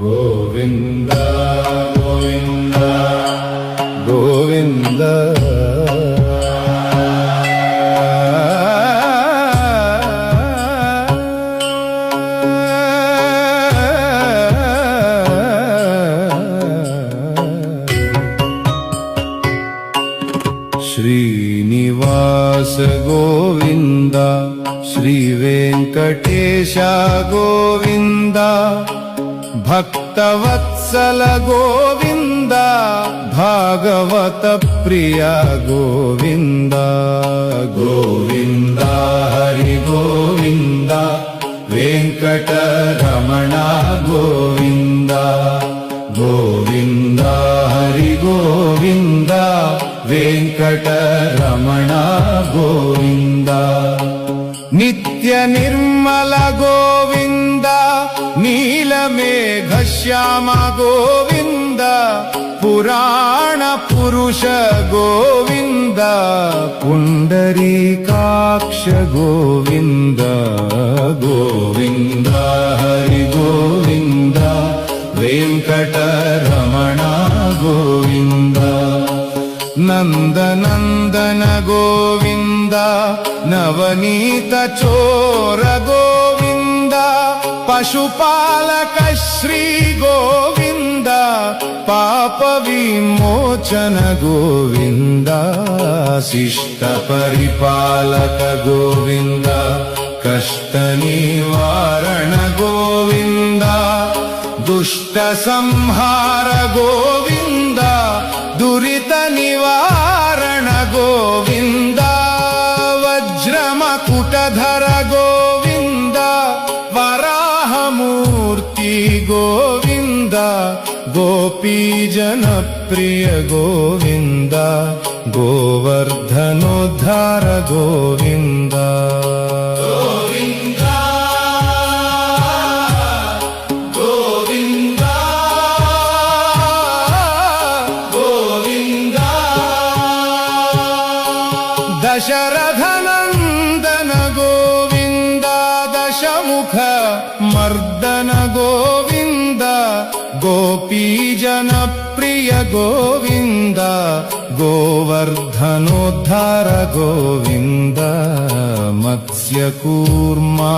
గోవింద గోవింద గోవింద శ్రీనివాస గోవింద శ్రీ వెంకటేశ గోవింద భక్తవత్సల గోవింద భాగవత ప్రియ గోవింద గోవింద హరి గోవింద వెంకటరమణ గోవింద గోవింద హరి గోవింద వెంకటరమణ గోవింద నిత్య నిర్మల గోవింద నీలమేఘ శ్యామ గోవింద పురాణ పురుష గోవింద పుండరీకాక్ష గోవింద గోవింద హరి గోవింద వెంకటరమణ గోవింద నందనందన గోవింద నవనీత చోర గోవింద పశుపాలక శ్రీ గోవింద పాప విమోచన గోవింద శిష్ట పరిపాలక గోవింద కష్ట నివారణ గోవింద దుష్ట సంహార గోవింద దురిత నివారణ గోవింద వజ్రమకుటధర గోవింద వరాహమూర్తి గోవింద గోపీజన ప్రియ గోవింద గోవర్ధనోద్ధార గోవింద దశరథనందన గోవింద దశముఖ మర్దన గోవింద గోపీజన ప్రియ గోవింద గోవర్ధనోద్ధార గోవింద మత్స్యకూర్మా